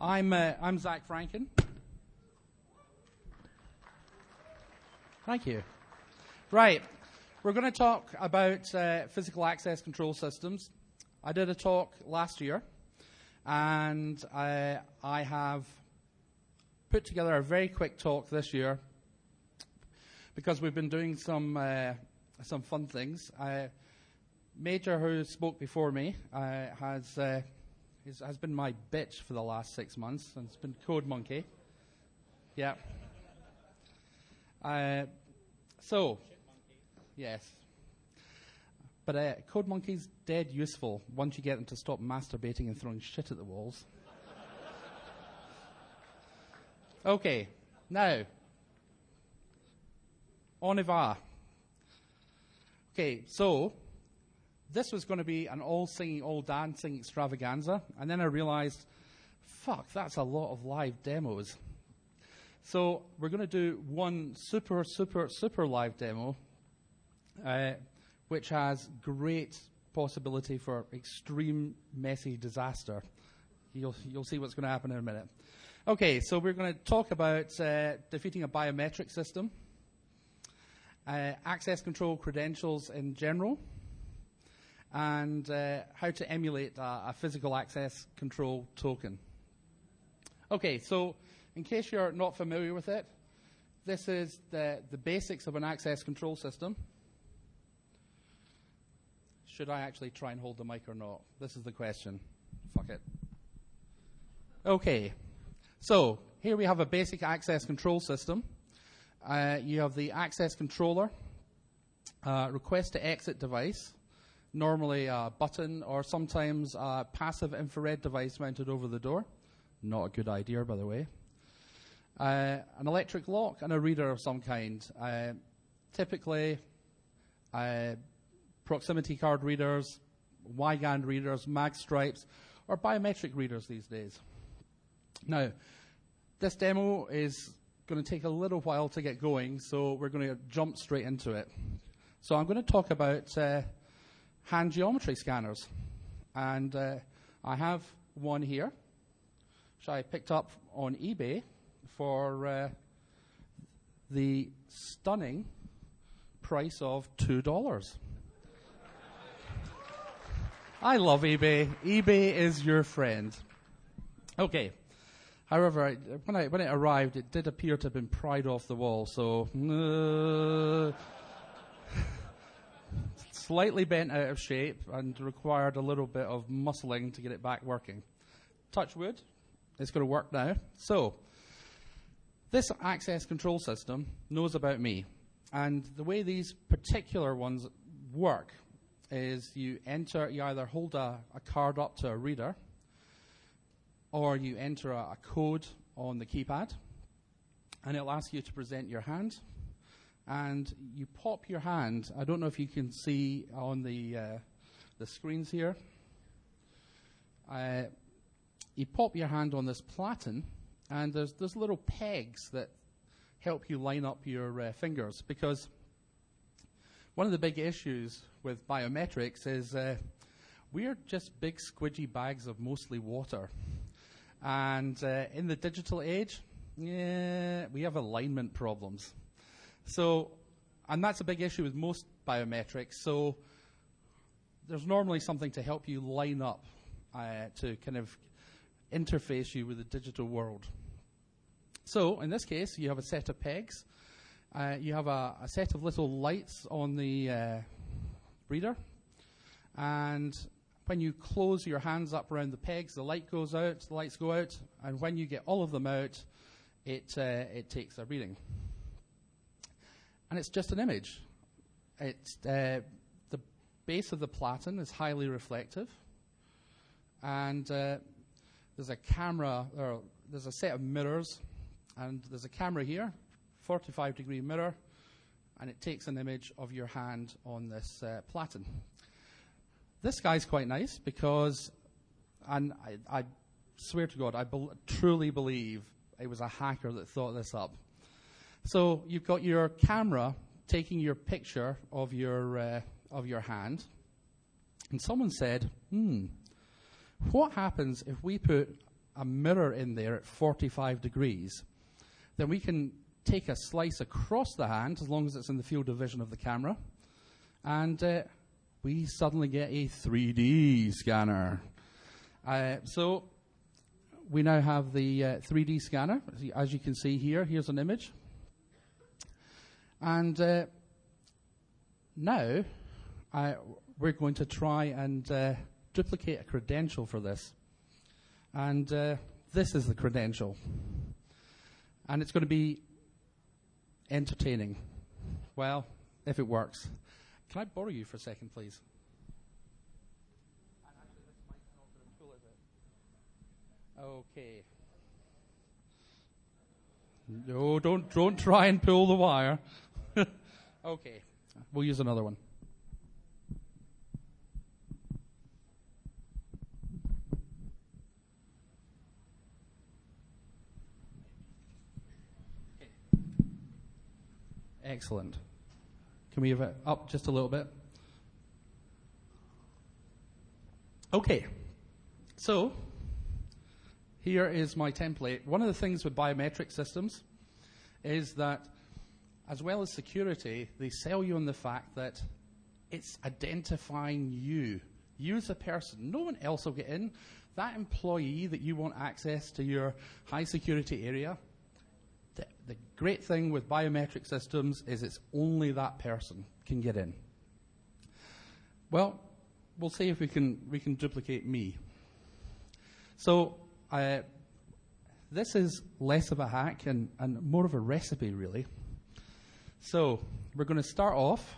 I'm Zach Franken. Thank you. Right, we're going to talk about physical access control systems. I did a talk last year, and I have put together a very quick talk this year because we've been doing some fun things. Major, who spoke before me, has been my bitch for the last 6 months, and it's been Code Monkey. Yeah. Yes. But Code Monkey's dead useful once you get them to stop masturbating and throwing shit at the walls. Okay, now, on y va. Okay, so this was going to be an all-singing, all-dancing extravaganza, and then I realized, fuck, that's a lot of live demos. So we're going to do one super, super, super live demo, which has great possibility for extreme, messy disaster. You'll see what's going to happen in a minute. Okay, so we're going to talk about defeating a biometric system, access control credentials in general, and how to emulate a physical access control token. Okay, so in case you're not familiar with it, this is the basics of an access control system. Should I actually try and hold the mic or not? This is the question. Fuck it. Okay, so here we have a basic access control system. You have the access controller, request to exit device, normally a button or sometimes a passive infrared device mounted over the door. Not a good idea, by the way. An electric lock and a reader of some kind. Typically, proximity card readers, Wiegand readers, mag stripes, or biometric readers these days. Now, this demo is going to take a little while to get going, so we're going to jump straight into it. So I'm going to talk about hand geometry scanners. And I have one here, which I picked up on eBay for the stunning price of $2. I love eBay. eBay is your friend. Okay. However, when it arrived, it did appear to have been pried off the wall, so slightly bent out of shape and required a little bit of muscling to get it back working. Touch wood. It's going to work now. So, this access control system knows about me. And the way these particular ones work is you either hold a card up to a reader, or you enter a code on the keypad, and it'll ask you to present your hand. And you pop your hand. I don't know if you can see on the screens here. You pop your hand on this platen, and there's little pegs that help you line up your fingers, because one of the big issues with biometrics is we're just big squidgy bags of mostly water. And in the digital age, we have alignment problems. So, and that's a big issue with most biometrics. So there's normally something to help you line up to kind of interface you with the digital world. So in this case, you have a set of pegs. You have a set of little lights on the reader. And when you close your hands up around the pegs, the lights go out, and when you get all of them out, it takes a reading. And it's just an image. It's the base of the platen is highly reflective, and there's a camera, or there's a set of mirrors, and there's a camera here, 45-degree mirror, and it takes an image of your hand on this platen. This guy's quite nice because, and I swear to God, I truly believe it was a hacker that thought this up. So you've got your camera taking your picture of your hand, and someone said, what happens if we put a mirror in there at 45 degrees, then we can take a slice across the hand, as long as it's in the field of vision of the camera, and we suddenly get a 3D scanner. So we now have the 3D scanner. As you can see here, here's an image. And now we're going to try and duplicate a credential for this. And this is the credential. And it's going to be entertaining. Well, if it works. Can I borrow you for a second, please? And actually, this mic's not going to pull, is it? Okay. No, don't try and pull the wire. Okay, we'll use another one. Okay. Excellent. Can we have it up just a little bit? Okay, so here is my template. One of the things with biometric systems is that, as well as security, they sell you on the fact that it's identifying you. You as a person. No one else will get in. That employee that you want access to your high security area, the great thing with biometric systems is it's only that person can get in. Well, we'll see if we can duplicate me. So this is less of a hack and more of a recipe, really. So we're going to start off.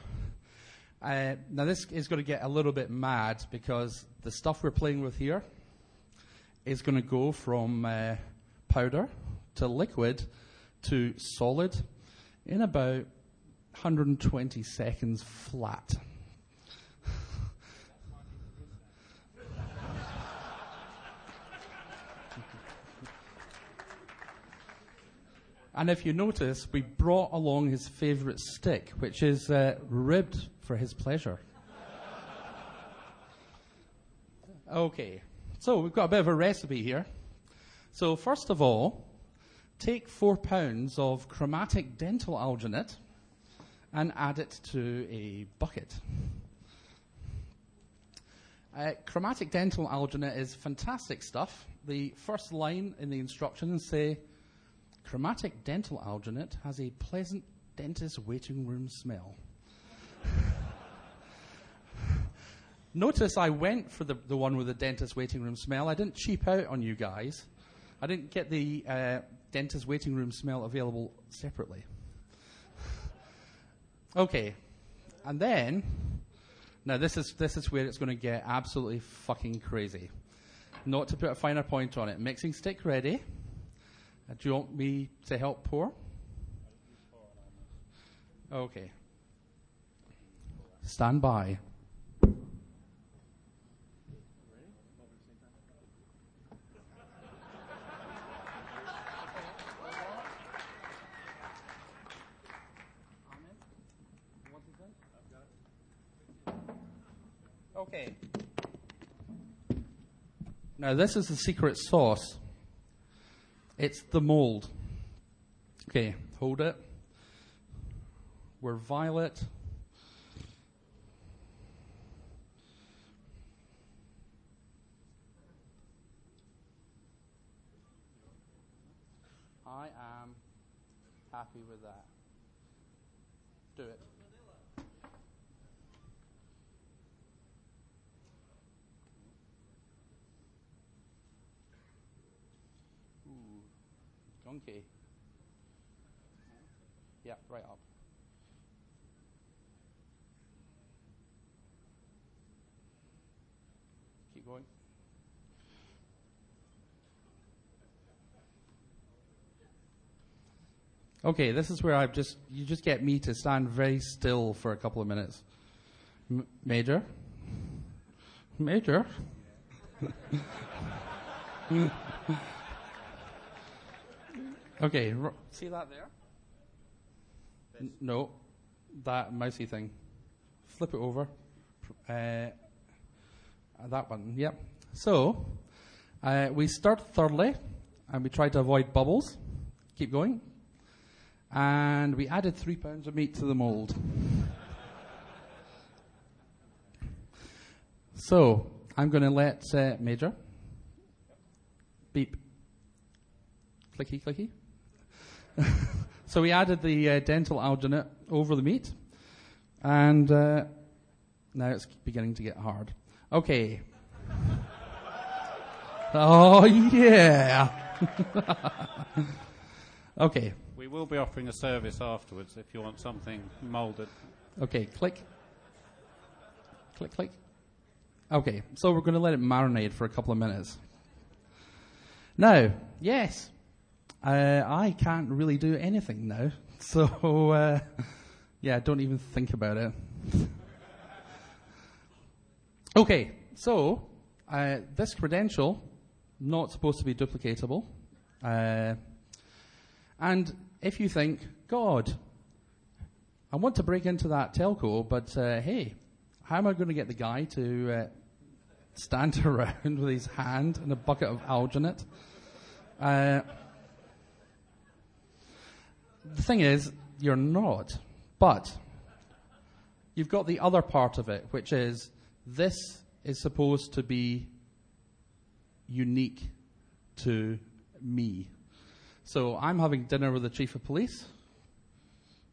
Now this is going to get a little bit mad because the stuff we're playing with here is going to go from powder to liquid to solid in about 120 seconds flat. And if you notice, we brought along his favorite stick, which is ribbed for his pleasure. Okay, so we've got a bit of a recipe here. So first of all, take 4 pounds of chromatic dental alginate and add it to a bucket. Chromatic dental alginate is fantastic stuff. The first line in the instructions say, chromatic dental alginate has a pleasant dentist waiting room smell. Notice I went for the one with the dentist waiting room smell. I didn't cheap out on you guys. I didn't get the dentist waiting room smell available separately. Okay, and then, now this is where it's going to get absolutely fucking crazy. Not to put a finer point on it. Mixing stick ready. Do you want me to help pour? Okay. Stand by. Okay. Now this is the secret sauce. It's the mold. Okay, hold it. We're violet. I am happy with that. Do it. Gunky. Yeah, right up. Keep going. Okay, this is where you just get me to stand very still for a couple of minutes. Major? Major? Okay, see that there? No, that mousy thing. Flip it over. That one, yep. So, We stirred thoroughly, and we tried to avoid bubbles. Keep going. And we added 3 pounds of meat to the mold. So, I'm going to let Major. Beep. Clicky, clicky. So we added the dental alginate over the meat. And now it's beginning to get hard. Okay. Oh, yeah. Okay. We will be offering a service afterwards if you want something moulded. Okay, click. Click, click. Okay, so we're going to let it marinate for a couple of minutes. Now, yes, I can't really do anything now. So, yeah, don't even think about it. Okay, so this credential, not supposed to be duplicatable. And if you think, God, I want to break into that telco, but hey, how am I going to get the guy to stand around with his hand and a bucket of alginate? The thing is, you're not. But you've got the other part of it, which is this is supposed to be unique to me. So I'm having dinner with the chief of police.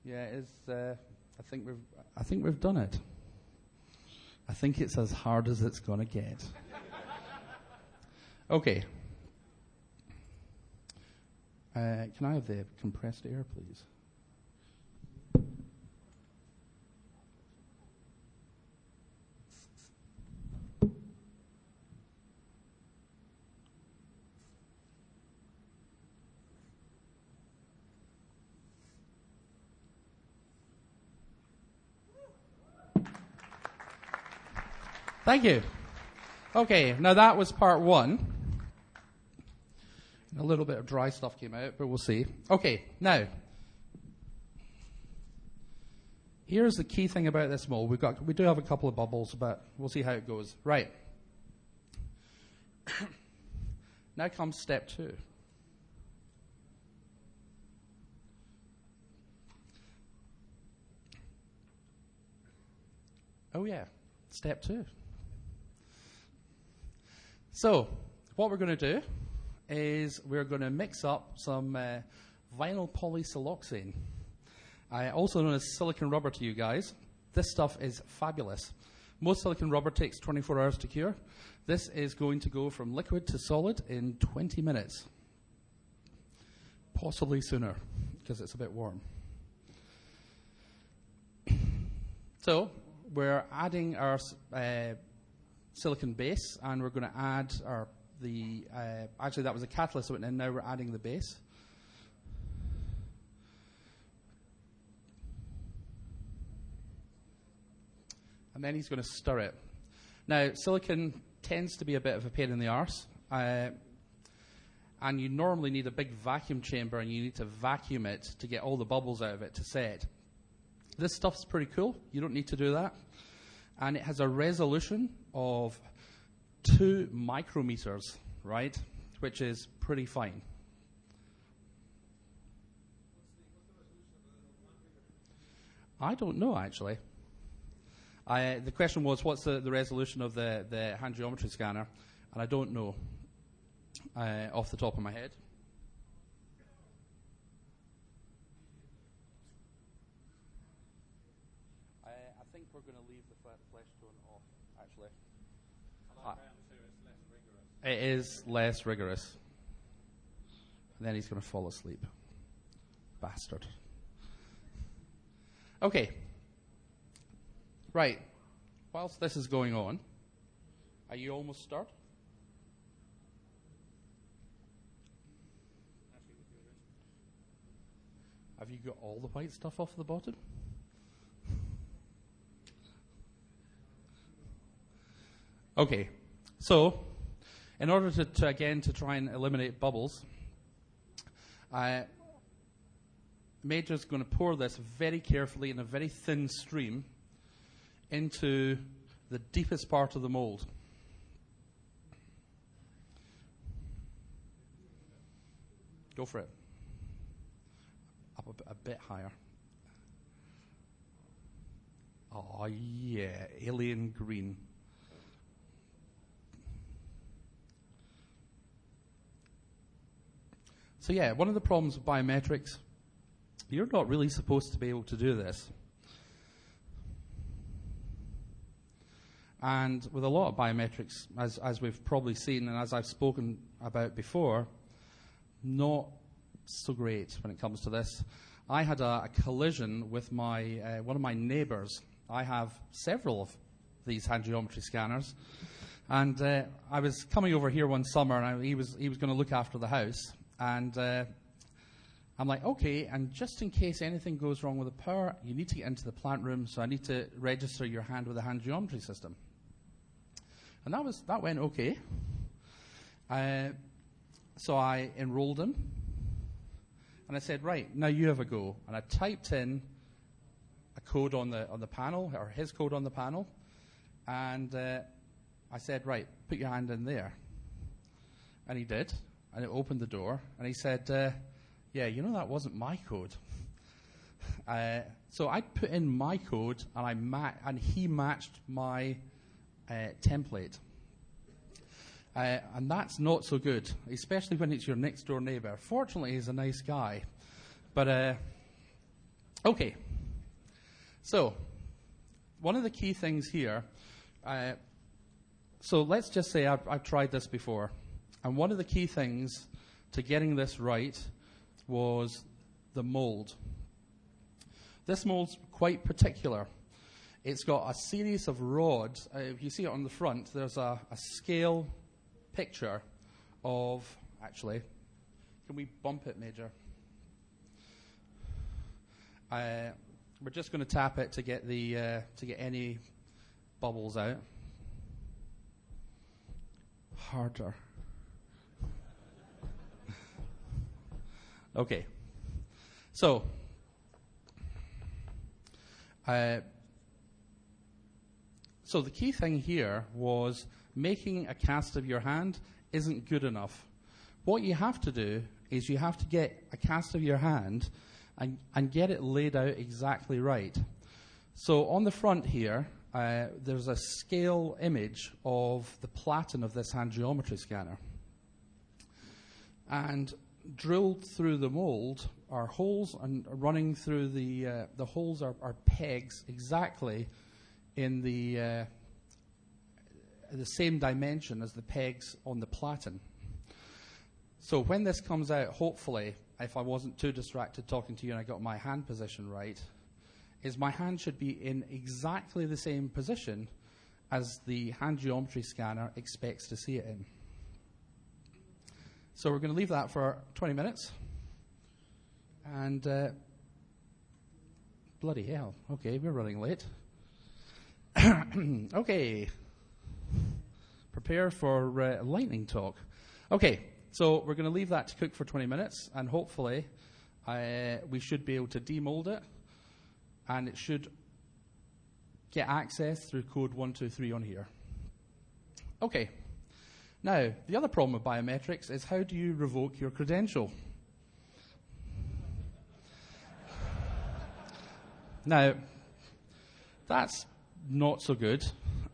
Yeah, I think we've done it. I think it's as hard as it's going to get. Okay. Can I have the compressed air, please? Thank you. Okay, now that was part one. A little bit of dry stuff came out, but we'll see. Okay, now, here's the key thing about this mold. We do have a couple of bubbles, but we'll see how it goes. Right. Now comes step 2. Oh yeah, step 2. So, what we're going to do is we're going to mix up some vinyl polysiloxane, also known as silicon rubber to you guys. This stuff is fabulous. Most silicon rubber takes 24 hours to cure. This is going to go from liquid to solid in 20 minutes. Possibly sooner, because it's a bit warm. So, we're adding our silicon base, and we're going to add actually that was a catalyst that went in, now we're adding the base. And then he's going to stir it. Now, silicon tends to be a bit of a pain in the arse, and you normally need a big vacuum chamber, and you need to vacuum it to get all the bubbles out of it to set. This stuff's pretty cool. You don't need to do that. And it has a resolution of 2 micrometers, right? Which is pretty fine. I don't know, actually. The question was, what's the resolution of the hand geometry scanner? And I don't know off the top of my head. I think we're going to leave the flesh tone off, actually. It is less rigorous. And then he's going to fall asleep. Bastard. Okay. Right. Whilst this is going on, are you almost stirred? Have you got all the white stuff off the bottom? Okay. So, in order to try and eliminate bubbles, Major's going to pour this very carefully in a very thin stream into the deepest part of the mold. Go for it. Up a bit higher. Oh, yeah, alien green. So yeah, one of the problems with biometrics, you're not really supposed to be able to do this. And with a lot of biometrics, as we've probably seen and as I've spoken about before, not so great when it comes to this. I had a collision with my one of my neighbours. I have several of these hand geometry scanners, and I was coming over here one summer, and he was going to look after the house, and I'm like, okay, and just in case anything goes wrong with the power, you need to get into the plant room, so I need to register your hand with a hand geometry system. And that went okay. So I enrolled him, and I said, right, now you have a go. And I typed in a code on the panel, or his code on the panel, and I said, right, put your hand in there. And he did, and it opened the door, and he said, yeah, you know that wasn't my code. So I put in my code, and he matched my template. And that's not so good, especially when it's your next door neighbor. Fortunately, he's a nice guy. But, okay. So, one of the key things here, so let's just say I've tried this before. And one of the key things to getting this right was the mold. This mold's quite particular. It's got a series of rods. If you see it on the front, there's a scale picture of, actually, can we bump it, Major? We're just going to tap it to get any bubbles out. Harder. Okay. So, so the key thing here was making a cast of your hand isn't good enough. What you have to do is you have to get a cast of your hand and get it laid out exactly right. So on the front here, there's a scale image of the platen of this hand geometry scanner. And drilled through the mold are holes, and running through the holes are pegs exactly in the same dimension as the pegs on the platen. So when this comes out, hopefully, if I wasn't too distracted talking to you and I got my hand position right, is my hand should be in exactly the same position as the hand geometry scanner expects to see it in. So we're going to leave that for 20 minutes. And bloody hell. Okay, we're running late. Okay. Prepare for lightning talk. Okay, so we're going to leave that to cook for 20 minutes, and hopefully we should be able to demold it, and it should get access through code 123 on here. Okay. Now, the other problem with biometrics is, how do you revoke your credential? Now, that's not so good.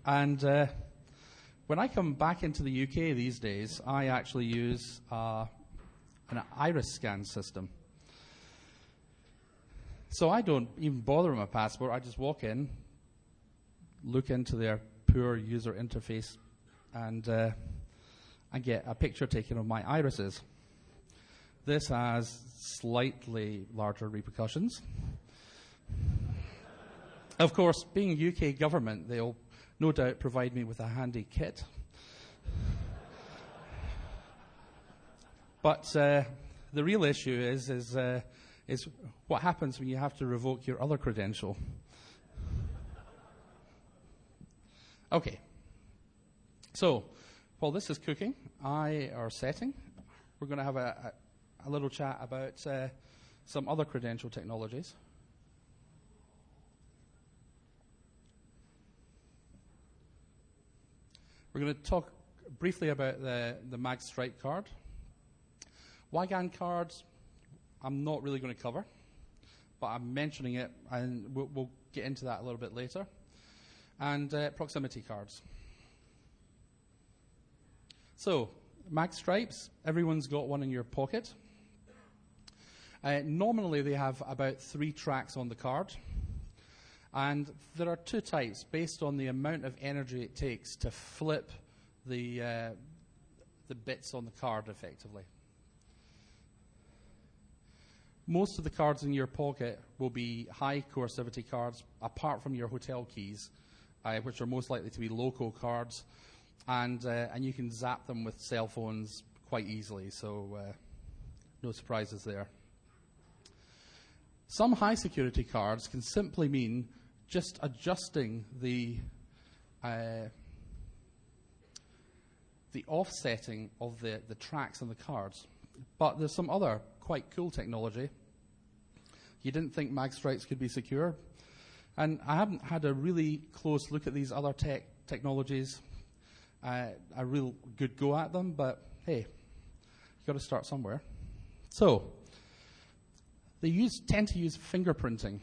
And when I come back into the UK these days, I actually use an iris scan system. So I don't even bother with my passport. I just walk in, look into their poor user interface, and I get a picture taken of my irises. This has slightly larger repercussions. Of course, being UK government, they'll no doubt provide me with a handy kit. But the real issue is what happens when you have to revoke your other credential. Okay. So, while this is cooking, or setting, we're going to have a little chat about some other credential technologies. We're going to talk briefly about the mag stripe card. Wiegand cards, I'm not really going to cover, but I'm mentioning it, and we'll get into that a little bit later. And proximity cards. So, mag stripes, everyone's got one in your pocket. Nominally, they have about 3 tracks on the card. And there are 2 types based on the amount of energy it takes to flip the bits on the card effectively. Most of the cards in your pocket will be high coercivity cards, apart from your hotel keys, which are most likely to be local cards, and you can zap them with cell phones quite easily, so no surprises there. Some high security cards can simply mean just adjusting the offsetting of the tracks on the cards. But there's some other quite cool technology. You didn't think mag stripes could be secure. And I haven't had a really close look at these other technologies, a real good go at them, but hey, you've got to start somewhere. So, they tend to use fingerprinting.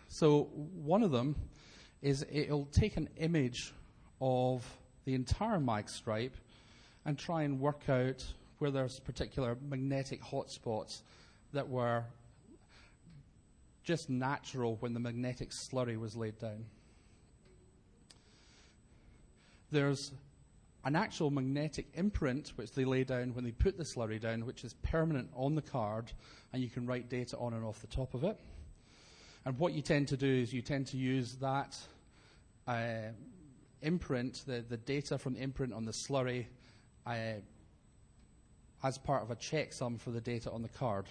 So one of them is it'll take an image of the entire mag stripe and try and work out where there's particular magnetic hotspots that were just natural when the magnetic slurry was laid down. There's an actual magnetic imprint which they lay down when they put the slurry down, which is permanent on the card, and you can write data on and off the top of it. And what you tend to do is you tend to use that imprint, the data from the imprint on the slurry, as part of a checksum for the data on the card.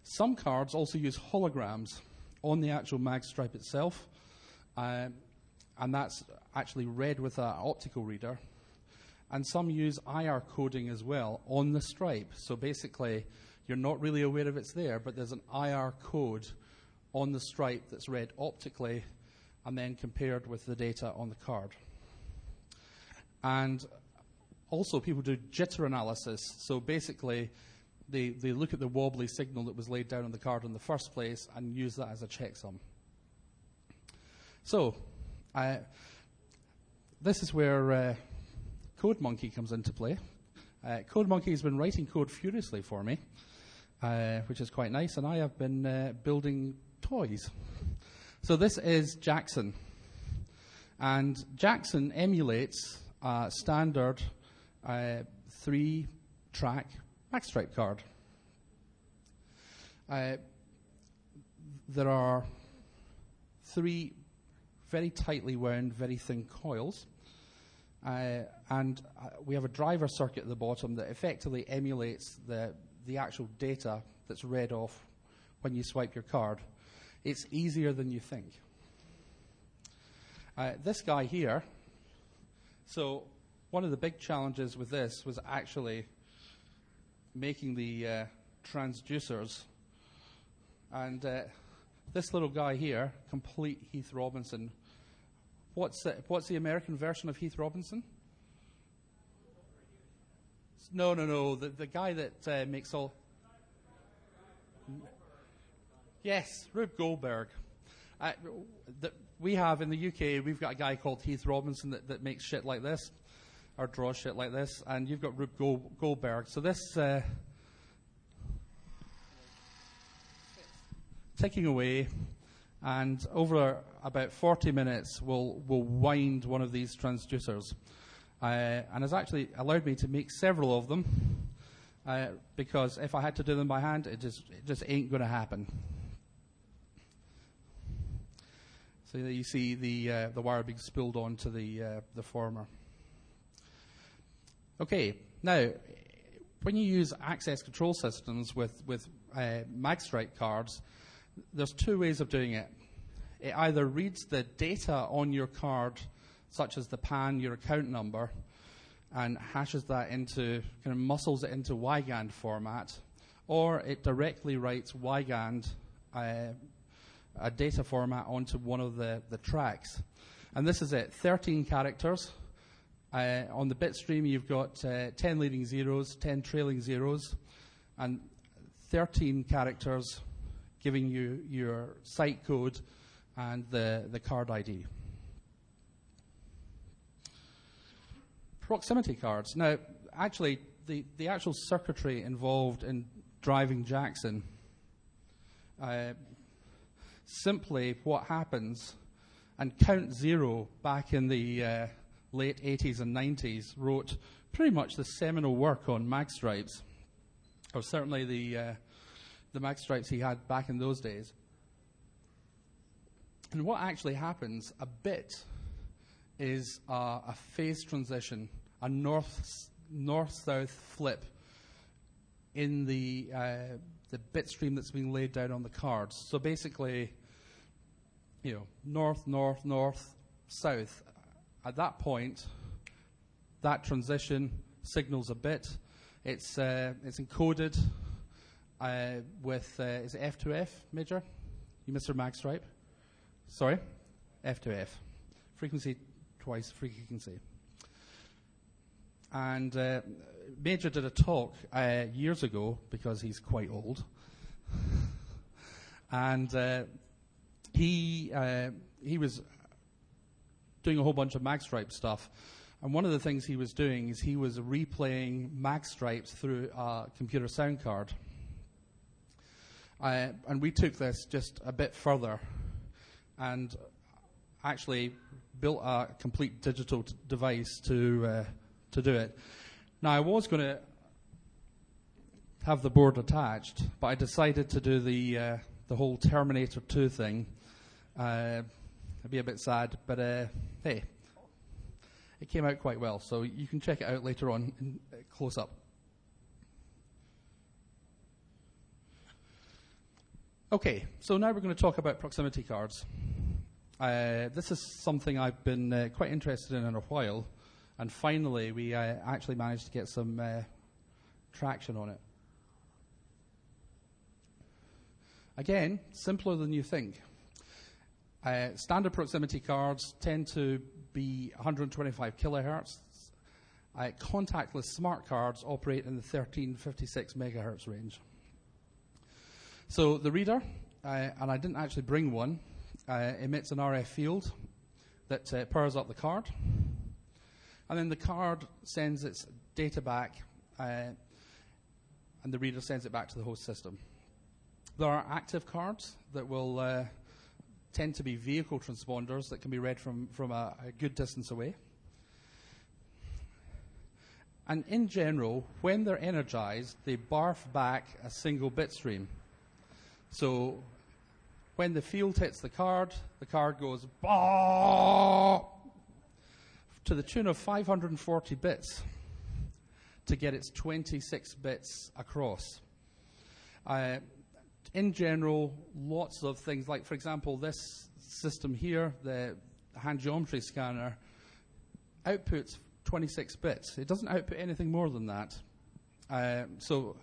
Some cards also use holograms on the actual mag stripe itself, and that's actually read with an optical reader. And some use IR coding as well on the stripe. So basically, you're not really aware if it's there, but there's an IR code on the stripe that's read optically and then compared with the data on the card. And also, people do jitter analysis. So basically, they look at the wobbly signal that was laid down on the card in the first place and use that as a checksum. So, this is where CodeMonkey comes into play. CodeMonkey has been writing code furiously for me, which is quite nice, and I have been building toys. So this is Jackson. And Jackson emulates a standard 3-track mag stripe card. There are 3 very tightly wound, very thin coils. And we have a driver circuit at the bottom that effectively emulates the actual data that's read off when you swipe your card. It's easier than you think. This guy here, so one of the big challenges with this was actually making the transducers. And this little guy here, complete Heath Robinson. What's the American version of Heath Robinson? No. The guy that makes all... Yes, Rube Goldberg. We have, in the UK, we've got a guy called Heath Robinson that makes shit like this, or draws shit like this, and you've got Rube Goldberg. So this... ticking away, and over about 40 minutes we'll wind one of these transducers. And it's actually allowed me to make several of them, because if I had to do them by hand, it just ain't going to happen. So you see the wire being spilled onto the former. Okay, now when you use access control systems with mag stripe cards, there's 2 ways of doing it. It either reads the data on your card, such as the PAN, your account number, and hashes that into, kind of muscles it into Wiegand format, or it directly writes Wiegand, a data format, onto one of the tracks. And this is it, 13 characters, On the bit stream, you've got 10 leading zeros, 10 trailing zeros, and 13 characters giving you your site code and the card ID. Proximity cards. Now, actually, the actual circuitry involved in driving Jackson, simply what happens, and Count Zero back in the late 80s and 90s wrote pretty much the seminal work on magstripes, or certainly the magstripes he had back in those days. And what actually happens, a bit is a phase transition, a north-south flip in the bit stream that's being laid down on the cards. So basically, north, north, north, south. At that point, that transition signals a bit. It's encoded with is it F2F, Major? You missed your magstripe. Sorry, F2F. Frequency twice frequency. And Major did a talk years ago, because he's quite old, and he was doing a whole bunch of magstripe stuff. And one of the things he was doing is he was replaying magstripes through a computer sound card. And we took this just a bit further and actually built a complete digital device to do it. Now, I was going to have the board attached, but I decided to do the whole Terminator 2 thing. I'd be a bit sad, but hey, it came out quite well, so you can check it out later on in close up. Okay, so now we're going to talk about proximity cards. This is something I've been quite interested in a while, and finally we actually managed to get some traction on it. Again, simpler than you think. Standard proximity cards tend to be 125 kilohertz. Contactless smart cards operate in the 1356 megahertz range. So the reader, and I didn't actually bring one, emits an RF field that powers up the card. And then the card sends its data back, and the reader sends it back to the host system. There are active cards that will tend to be vehicle transponders that can be read from a good distance away. And in general, when they're energized, they barf back a single bit stream. So when the field hits the card goes bah, to the tune of 540 bits to get its 26 bits across. In general, lots of things, like, for example, this system here, the hand geometry scanner, outputs 26 bits. It doesn't output anything more than that. So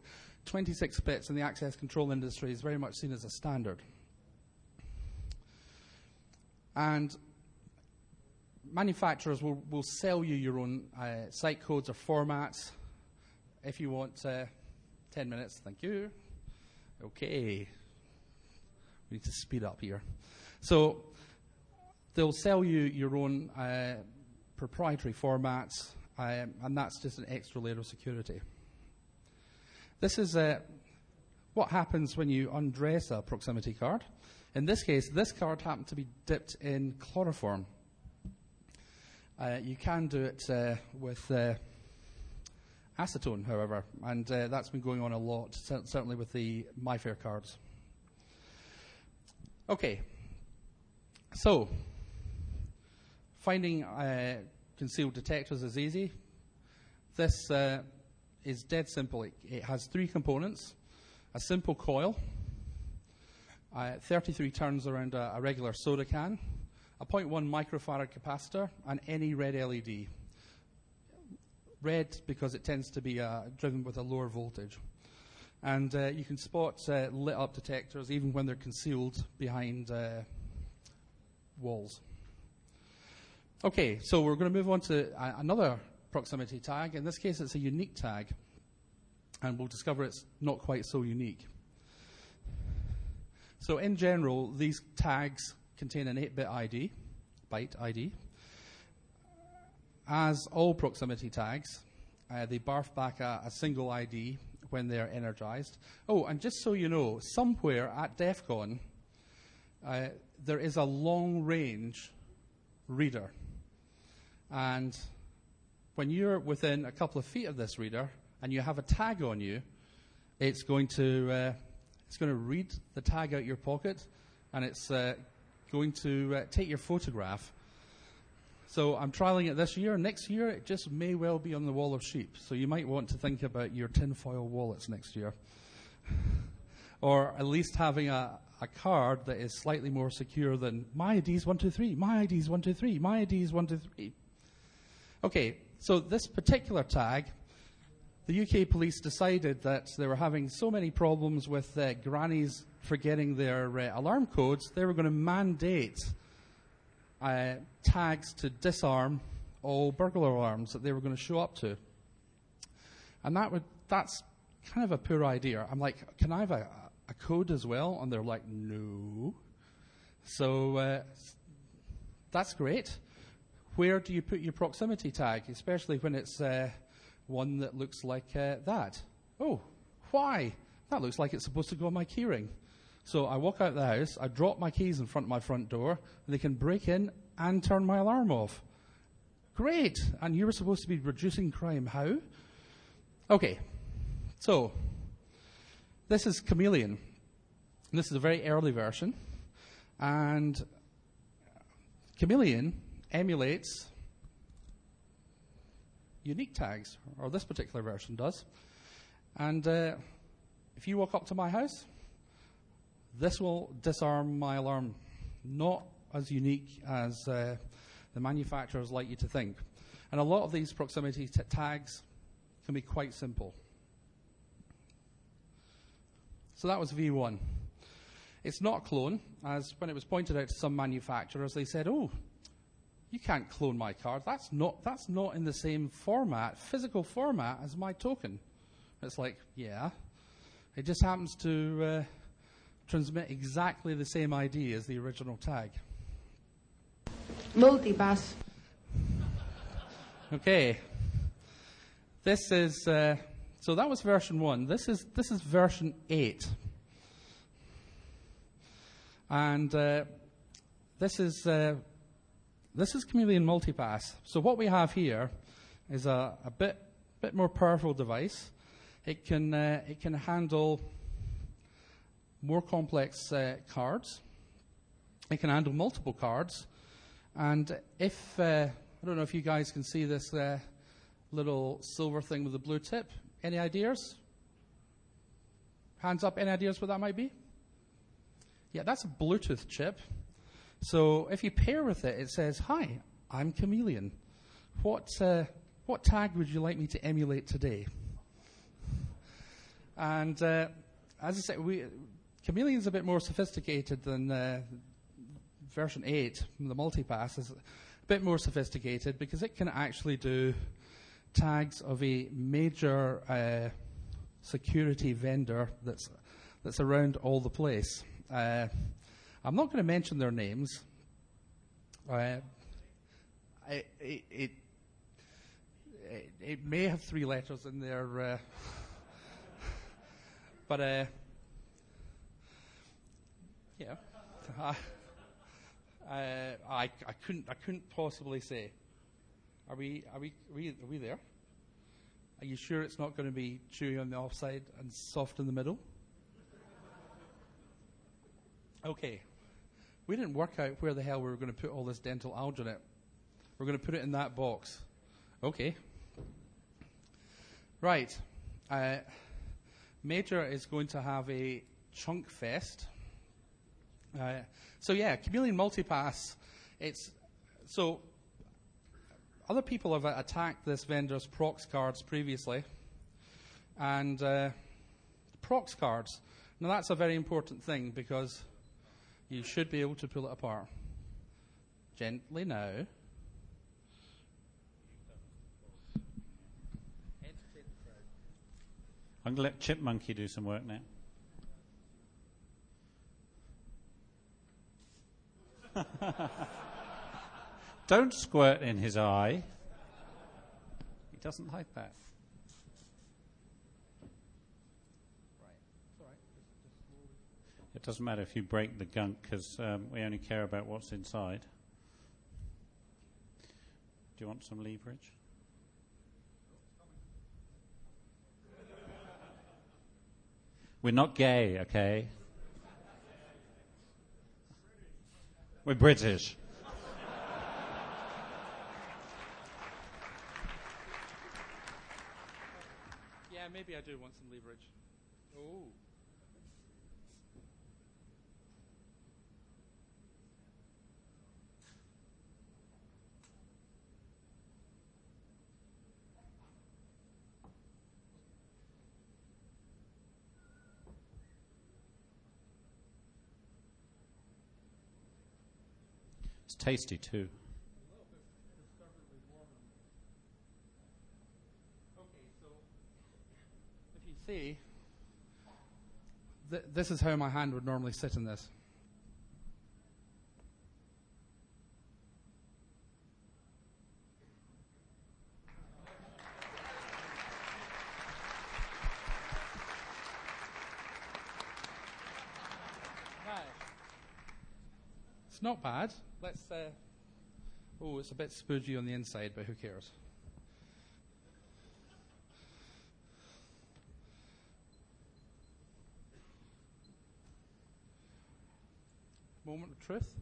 26 bits in the access control industry is very much seen as a standard. And manufacturers will sell you your own site codes or formats. If you want 10 minutes, thank you. Okay. We need to speed up here. So they'll sell you your own proprietary formats, and that's just an extra layer of security. This is what happens when you undress a proximity card. In this case, this card happened to be dipped in chloroform. You can do it with acetone, however, and that's been going on a lot, certainly with the MyFair cards. Okay, so finding concealed detectors is easy. This is dead simple. It has three components: a simple coil, 33 turns around a regular soda can, a 0.1 microfarad capacitor, and any red LED. Red because it tends to be driven with a lower voltage. And you can spot lit up detectors even when they're concealed behind walls. Okay, so we're going to move on to another proximity tag. In this case, it's a unique tag, and we'll discover it's not quite so unique. So in general, these tags contain an 8-bit ID, byte ID. As all proximity tags, they barf back a single ID when they're energized. Oh, and just so you know, somewhere at Defcon, there is a long-range reader. And when you're within a couple of feet of this reader and you have a tag on you, it's going to read the tag out your pocket, and it's going to take your photograph. So I'm trialing it this year. Next year, it just may well be on the wall of sheep. So you might want to think about your tinfoil wallets next year. Or at least having a card that is slightly more secure than my ID's 123, my ID's 123, my ID's 123. Okay, so this particular tag, the UK police decided that they were having so many problems with grannies forgetting their alarm codes, they were going to mandate tags to disarm all burglar alarms that they were going to show up to. And that's kind of a poor idea. I'm like, can I have a code as well? And they're like, no. So that's great. Where do you put your proximity tag, especially when it's one that looks like that? Oh, why? That looks like it's supposed to go on my keyring. So I walk out the house, I drop my keys in front of my front door, and they can break in and turn my alarm off. Great! And you were supposed to be reducing crime. How? Okay, so this is Chameleon. This is a very early version. And Chameleon emulates unique tags, or this particular version does. And if you walk up to my house, this will disarm my alarm. Not as unique as the manufacturers like you to think. And a lot of these proximity tags can be quite simple. So that was V1. It's not a clone, as when it was pointed out to some manufacturers, they said, oh, you can't clone my card. That's not in the same format, physical format, as my token. It's like, yeah. It just happens to transmit exactly the same ID as the original tag. MultiPass. Okay. This is so that was version 1. This is version 8. And this is Chameleon MultiPass. So what we have here is a bit more powerful device. It can handle more complex cards. It can handle multiple cards. And if I don't know if you guys can see this little silver thing with a blue tip. Any ideas? Hands up. Any ideas what that might be? Yeah, that's a Bluetooth chip. So if you pair with it, it says, "Hi, I'm Chameleon. What tag would you like me to emulate today?" And as I said, Chameleon's a bit more sophisticated than version 8. The MultiPass is a bit more sophisticated because it can actually do tags of a major security vendor that's around all the place. I'm not going to mention their names. It may have 3 letters in there, but yeah, I couldn't possibly say. Are we there? Are you sure it's not going to be chewy on the offside and soft in the middle? Okay. We didn't work out where the hell we were going to put all this dental alginate. We're going to put it in that box. Okay. Right. Major is going to have a chunk fest. So yeah, Chameleon MultiPass. So other people have attacked this vendor's prox cards previously, and prox cards. Now that's a very important thing because you should be able to pull it apart. Gently now. I'm going to let Chipmonkey do some work now. Don't squirt in his eye. He doesn't like that. It doesn't matter if you break the gunk because we only care about what's inside. Do you want some leverage? We're not gay, okay? We're British. Yeah, maybe I do want some leverage. Oh. It's tasty too. Okay, so if you see, this is how my hand would normally sit in this. It's not bad. Let's. Oh, it's a bit spoogy on the inside, but who cares? Moment of truth.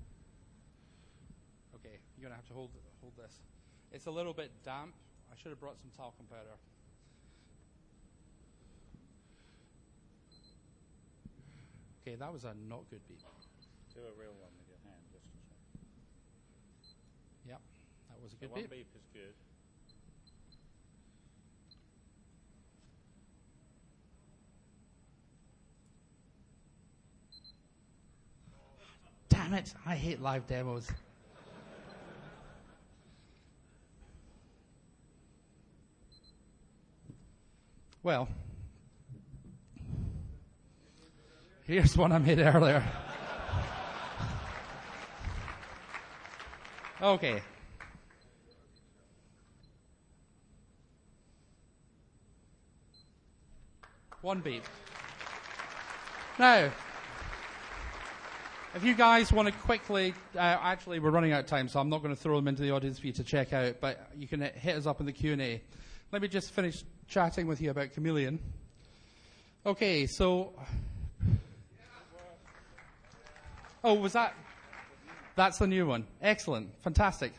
Okay, you're gonna have to hold this. It's a little bit damp. I should have brought some talcum powder. Okay, that was a not good beat. Do a real one with your hand, just to check. Yep, that was a good one beat. beep is good. Damn it, I hate live demos. Well, here's one I made earlier. Okay. One beat. Now, if you guys want to quickly, actually we're running out of time, so I'm not going to throw them into the audience for you to check out, but you can hit us up in the Q&A. Let me just finish chatting with you about Chameleon. Okay, so... Oh, was that... That's the new one. Excellent. Fantastic.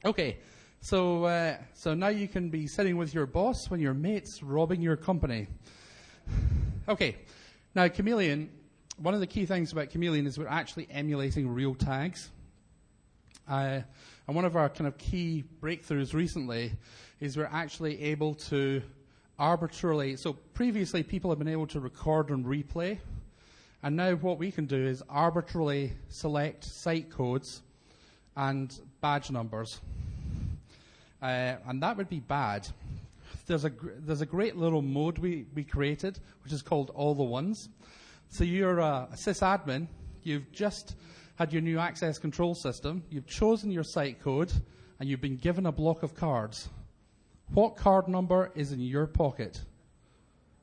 Okay, so now you can be sitting with your boss when your mate's robbing your company. Okay, now Chameleon... One of the key things about Chameleon is we're actually emulating real tags. And one of our kind of key breakthroughs recently is we're actually able to arbitrarily... So previously people have been able to record and replay. And now what we can do is arbitrarily select site codes and badge numbers. And that would be bad. There's a great little mode we created, which is called All the Ones. So you're a sysadmin, you've just had your new access control system, you've chosen your site code, and you've been given a block of cards. What card number is in your pocket?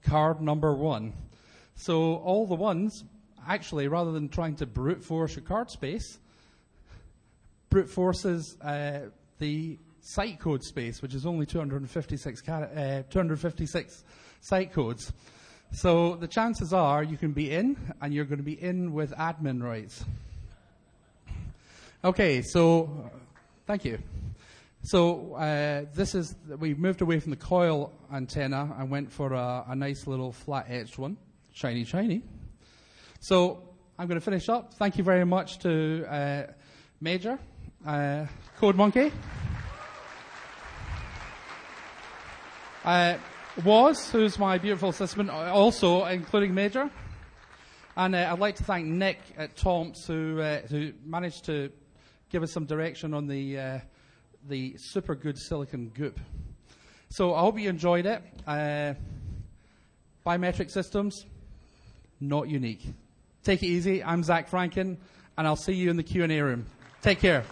Card number 1. So all the ones, actually, rather than trying to brute force your card space, brute forces the site code space, which is only 256 site codes. So the chances are you can be in, and you're going to be in with admin rights. Okay, so thank you. So we've moved away from the coil antenna and went for a nice little flat-edged one, shiny, shiny. So I'm going to finish up. Thank you very much to Major, Code Monkey. Who's my beautiful assistant, also including Major. And I'd like to thank Nick at Tomps, who managed to give us some direction on the super good silicon goop. So I hope you enjoyed it. Biometric systems, not unique. Take it easy. I'm Zach Franken, and I'll see you in the Q&A room. Take care.